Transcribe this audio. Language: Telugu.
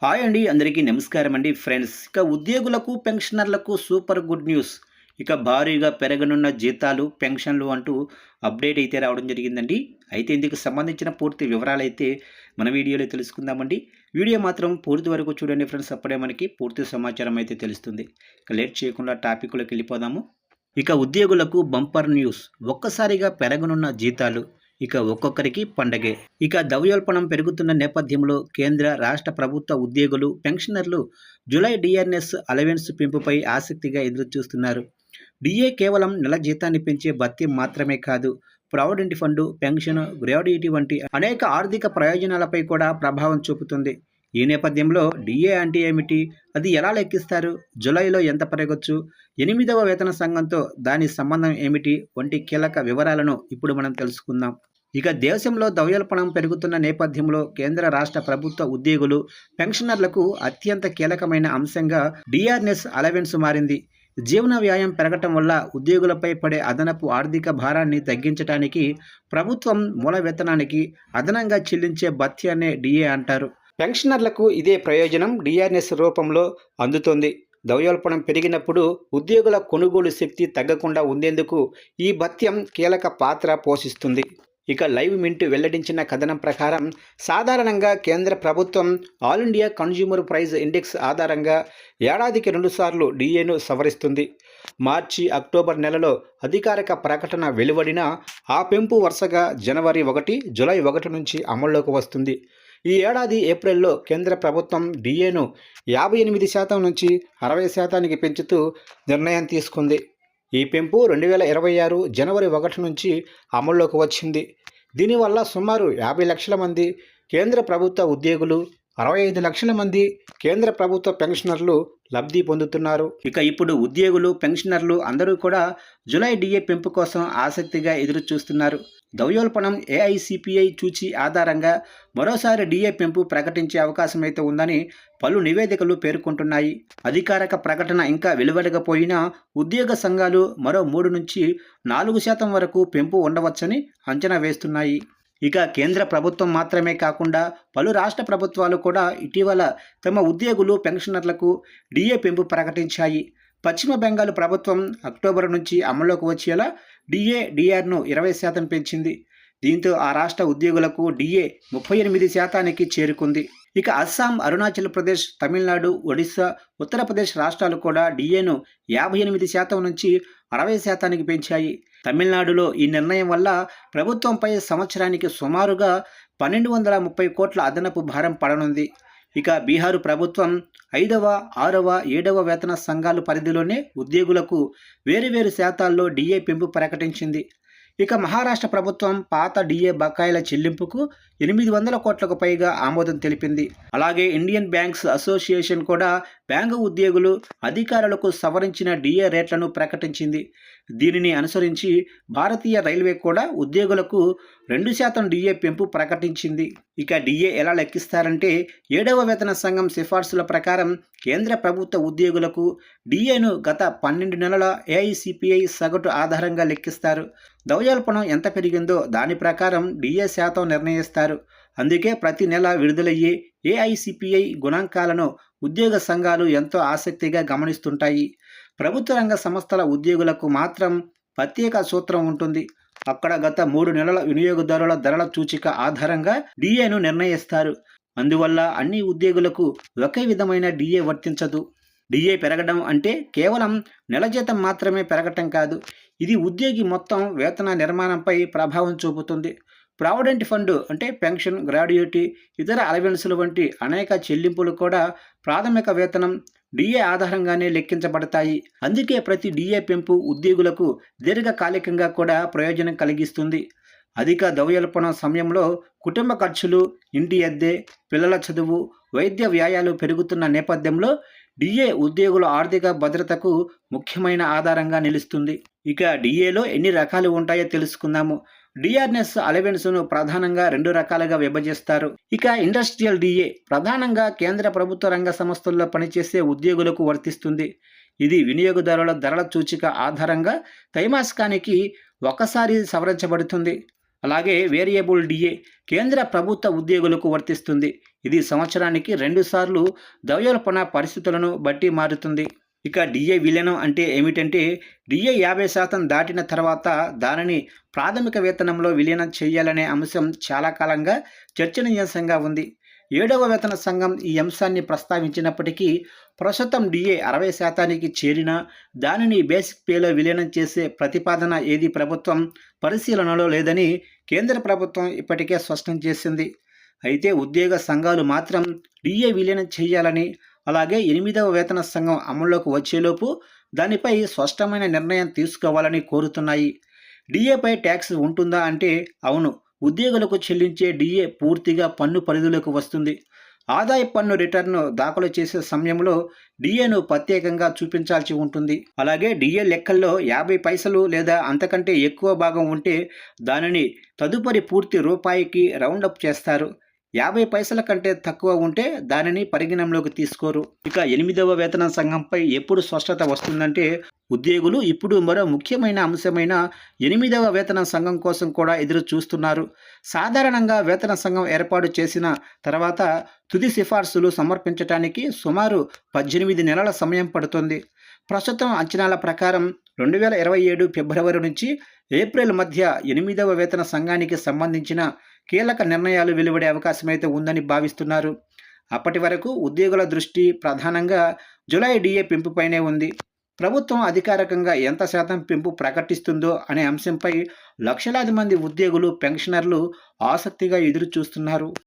హాయ్ అండి. అందరికీ నమస్కారం అండి ఫ్రెండ్స్. ఇక ఉద్యోగులకు, పెన్షనర్లకు సూపర్ గుడ్ న్యూస్. ఇక భారీగా పెరగనున్న జీతాలు, పెన్షన్లు అంటూ అప్డేట్ అయితే రావడం జరిగిందండి. అయితే ఇందుకు సంబంధించిన పూర్తి వివరాలైతే మన వీడియోలో తెలుసుకుందామండి. వీడియో మాత్రం పూర్తి వరకు చూడండి ఫ్రెండ్స్. అప్పుడే మనకి పూర్తి సమాచారం అయితే తెలుస్తుంది. ఇక లేట్ చేయకుండా టాపిక్‌లోకి వెళ్ళిపోదాము. ఇక ఉద్యోగులకు బంపర్ న్యూస్. ఒక్కసారిగా పెరగనున్న జీతాలు. ఇక ఒక్కొక్కరికి పండగే. ఇక ద్రవ్యోల్బణం పెరుగుతున్న నేపథ్యంలో కేంద్ర, రాష్ట్ర ప్రభుత్వ ఉద్యోగులు, పెన్షనర్లు జూలై డిఆర్ఎస్ అలవెన్స్ పెంపుపై ఆసక్తిగా ఎదురుచూస్తున్నారు. డిఏ కేవలం నెల జీతాన్ని పెంచే భత్యం మాత్రమే కాదు, ప్రావిడెంట్ ఫండ్, పెన్షన్, గ్రాడ్యుటీ వంటి అనేక ఆర్థిక ప్రయోజనాలపై కూడా ప్రభావం చూపుతుంది. ఈ నేపథ్యంలో డిఏ అంటే ఏమిటి, అది ఎలా లెక్కిస్తారు, జూలైలో ఎంత పెరగొచ్చు, 8వ వేతన సంఘంతో దాని సంబంధం ఏమిటి వంటి కీలక వివరాలను ఇప్పుడు మనం తెలుసుకుందాం. ఇక దేశంలో ద్రవ్యోల్బణం పెరుగుతున్న నేపథ్యంలో కేంద్ర, రాష్ట్ర ప్రభుత్వ ఉద్యోగులు, పెన్షనర్లకు అత్యంత కీలకమైన అంశంగా డిఆర్ఎస్ అలవెన్స్ మారింది. జీవన వ్యయం పెరగటం వల్ల ఉద్యోగులపై పడే అదనపు ఆర్థిక భారాన్ని తగ్గించడానికి ప్రభుత్వం మూల వేతనానికి అదనంగా చెల్లించే భత్యాన్నే డిఏ అంటారు. పెన్షనర్లకు ఇదే ప్రయోజనం డిఆర్ఎస్ రూపంలో అందుతోంది. ద్రవ్యోల్బణం పెరిగినప్పుడు ఉద్యోగుల కొనుగోలు శక్తి తగ్గకుండా ఉండేందుకు ఈ భత్యం కీలక పాత్ర పోషిస్తుంది. ఇక లైవ్ మింట్ వెల్లడించిన కథనం ప్రకారం సాధారణంగా కేంద్ర ప్రభుత్వం all India consumer price index ఆధారంగా ఏడాదికి 2 సార్లు డిఏను సవరిస్తుంది. మార్చి, అక్టోబర్ నెలలో అధికారిక ప్రకటన వెలువడిన ఆ పెంపు వరుసగా జనవరి 1, జూలై 1 నుంచి అమల్లోకి వస్తుంది. ఈ ఏడాది ఏప్రిల్లో కేంద్ర ప్రభుత్వం డిఏను 58% నుంచి 60%కి పెంచుతూ నిర్ణయం తీసుకుంది. ఈ పెంపు 2026 జనవరి 1 నుంచి అమల్లోకి వచ్చింది. దీనివల్ల సుమారు 50 లక్షల మంది కేంద్ర ప్రభుత్వ ఉద్యోగులు, 65 లక్షల మంది కేంద్ర ప్రభుత్వ పెన్షనర్లు లబ్ధి పొందుతున్నారు. ఇక ఇప్పుడు ఉద్యోగులు, పెన్షనర్లు అందరూ కూడా జూలై డిఏ పెంపు కోసం ఆసక్తిగా ఎదురు చూస్తున్నారు. ద్రవ్యోల్బణం ఏఐసిపిఐ సూచీ ఆధారంగా మరోసారి డిఏ పెంపు ప్రకటించే అవకాశం అయితే ఉందని పలు నివేదికలు పేర్కొంటున్నాయి. అధికారిక ప్రకటన ఇంకా వెలువడకపోయినా ఉద్యోగ సంఘాలు మరో 3 నుంచి 4% వరకు పెంపు ఉండవచ్చని అంచనా వేస్తున్నాయి. ఇక కేంద్ర ప్రభుత్వం మాత్రమే కాకుండా పలు రాష్ట్ర ప్రభుత్వాలు కూడా ఇటీవల తమ ఉద్యోగులు, పెన్షనర్లకు డిఏ పెంపు ప్రకటించాయి. పశ్చిమ బెంగాల్ ప్రభుత్వం అక్టోబర్ నుంచి అమల్లోకి వచ్చేలా డిఆర్ను 20% పెంచింది. దీంతో ఆ రాష్ట్ర ఉద్యోగులకు డిఏ 38%కి చేరుకుంది. ఇక అస్సాం, అరుణాచల్ ప్రదేశ్, తమిళనాడు, ఒడిశా, ఉత్తరప్రదేశ్ రాష్ట్రాలు కూడా డిఏను 58% నుంచి 60%కి పెంచాయి. తమిళనాడులో ఈ నిర్ణయం వల్ల ప్రభుత్వంపై సంవత్సరానికి సుమారుగా 1230 కోట్ల అదనపు భారం పడనుంది. ఇక బీహారు ప్రభుత్వం 5వ, 6వ, 7వ వేతన సంఘాల పరిధిలోనే ఉద్యోగులకు వేరువేరు శాతాల్లో డిఏ పెంపు ప్రకటించింది. ఇక మహారాష్ట్ర ప్రభుత్వం పాత డిఏ బకాయిల చెల్లింపుకు 800 కోట్లకు పైగా ఆమోదం తెలిపింది. అలాగే ఇండియన్ బ్యాంక్స్ అసోసియేషన్ కూడా బ్యాంకు ఉద్యోగులు, అధికారులకు సవరించిన డిఏ రేట్లను ప్రకటించింది. దీనిని అనుసరించి భారతీయ రైల్వే కూడా ఉద్యోగులకు 2% డిఏ పెంపు ప్రకటించింది. ఇక డిఏ ఎలా లెక్కిస్తారంటే 7వ వేతన సంఘం సిఫార్సుల ప్రకారం కేంద్ర ప్రభుత్వ ఉద్యోగులకు డిఏను గత 12 నెలల ఏఐసిపిఐ సగటు ఆధారంగా లెక్కిస్తారు. ద్రవ్యోల్బణం ఎంత పెరిగిందో దాని ప్రకారం డిఏ శాతం నిర్ణయిస్తారు. అందుకే ప్రతి నెల విడుదలయ్యే ఏఐసిపిఐ గణాంకాలను ఉద్యోగ సంఘాలు ఎంతో ఆసక్తిగా గమనిస్తుంటాయి. ప్రభుత్వ రంగ సంస్థల ఉద్యోగులకు మాత్రం ప్రత్యేక సూత్రం ఉంటుంది. అక్కడ గత 3 నెలల వినియోగదారుల ధరల సూచిక ఆధారంగా డిఏను నిర్ణయిస్తారు. అందువల్ల అన్ని ఉద్యోగులకు ఒకే విధమైన డిఏ వర్తించదు. డిఏ పెరగడం అంటే కేవలం నెల జీతం మాత్రమే పెరగటం కాదు. ఇది ఉద్యోగి మొత్తం వేతన నిర్మాణంపై ప్రభావం చూపుతుంది. ప్రావిడెంట్ ఫండ్ అంటే పెన్షన్, గ్రాడ్యుటీ, ఇతర అలవెన్సులు వంటి అనేక చెల్లింపులు కూడా ప్రాథమిక వేతనం, డిఏ ఆధారంగానే లెక్కించబడతాయి. అందుకే ప్రతి డిఏ పెంపు ఉద్యోగులకు దీర్ఘకాలికంగా కూడా ప్రయోజనం కలిగిస్తుంది. అధిక ద్రవ్యోల్బణం సమయంలో కుటుంబ ఖర్చులు, ఇంటి అద్దె, పిల్లల చదువు, వైద్య వ్యయాలు పెరుగుతున్న నేపథ్యంలో డిఏ ఉద్యోగుల ఆర్థిక భద్రతకు ముఖ్యమైన ఆధారంగా నిలుస్తుంది. ఇక డిఏలో ఎన్ని రకాలు ఉంటాయో తెలుసుకుందాము. డిఆర్ఎస్ అలవెన్స్ను ప్రధానంగా 2 రకాలుగా విభజిస్తారు. ఇక ఇండస్ట్రియల్ డిఏ ప్రధానంగా కేంద్ర ప్రభుత్వ రంగ సంస్థల్లో పనిచేసే ఉద్యోగులకు వర్తిస్తుంది. ఇది వినియోగదారుల ధరల సూచిక ఆధారంగా త్రైమాసికానికి ఒకసారి సవరించబడుతుంది. అలాగే వేరియబుల్ డిఏ కేంద్ర ప్రభుత్వ ఉద్యోగులకు వర్తిస్తుంది. ఇది సంవత్సరానికి 2 సార్లు ద్రవ్యోల్బణ పరిస్థితులను బట్టి మారుతుంది. ఇక డిఏ విలీనం అంటే ఏమిటంటే, డిఏ 50% దాటిన తర్వాత దానిని ప్రాథమిక వేతనంలో విలీనం చేయాలనే అంశం చాలా కాలంగా చర్చనీయాంశంగా ఉంది. 7వ వేతన సంఘం ఈ అంశాన్ని ప్రస్తావించినప్పటికీ, ప్రస్తుతం డిఏ 60%కి చేరినా దానిని బేసిక్ పేలో విలీనం చేసే ప్రతిపాదన ఏది ప్రభుత్వం పరిశీలనలో లేదని కేంద్ర ప్రభుత్వం ఇప్పటికే స్పష్టం చేసింది. అయితే ఉద్యోగ సంఘాలు మాత్రం డిఏ విలీనం చేయాలని, అలాగే 8వ వేతన సంఘం అమల్లోకి వచ్చేలోపు దానిపై స్పష్టమైన నిర్ణయం తీసుకోవాలని కోరుతున్నాయి. డిఏపై ట్యాక్స్ ఉంటుందా అంటే అవును, ఉద్యోగులకు చెల్లించే డిఏ పూర్తిగా పన్ను పరిధిలోకి వస్తుంది. ఆదాయ పన్ను రిటర్ను దాఖలు చేసే సమయంలో డిఏను ప్రత్యేకంగా చూపించాల్సి ఉంటుంది. అలాగే డిఏ లెక్కల్లో 50 పైసలు లేదా అంతకంటే ఎక్కువ భాగం ఉంటే దానిని తదుపరి పూర్తి రూపాయికి రౌండప్ చేస్తారు. 50 పైసల కంటే తక్కువ ఉంటే దానిని పరిగణనలోకి తీసుకోరు. ఇక 8వ వేతన సంఘంపై ఎప్పుడు స్పష్టత వస్తుందంటే, ఉద్యోగులు ఇప్పుడు మరో ముఖ్యమైన అంశమైన 8వ వేతన సంఘం కోసం కూడా ఎదురు చూస్తున్నారు. సాధారణంగా వేతన సంఘం ఏర్పాటు చేసిన తర్వాత తుది సిఫార్సులు సమర్పించడానికి సుమారు 18 నెలల సమయం పడుతుంది. ప్రస్తుతం అంచనాల ప్రకారం 2027 ఫిబ్రవరి నుంచి ఏప్రిల్ మధ్య 8వ వేతన సంఘానికి సంబంధించిన కీలక నిర్ణయాలు వెలువడే అవకాశమైతే ఉందని భావిస్తున్నారు. అప్పటి వరకు ఉద్యోగుల దృష్టి ప్రధానంగా జులై డిఏ పెంపుపైనే ఉంది. ప్రభుత్వం అధికారికంగా ఎంత శాతం పెంపు ప్రకటిస్తుందో అనే అంశంపై లక్షలాది మంది ఉద్యోగులు, పెన్షనర్లు ఆసక్తిగా ఎదురు చూస్తున్నారు.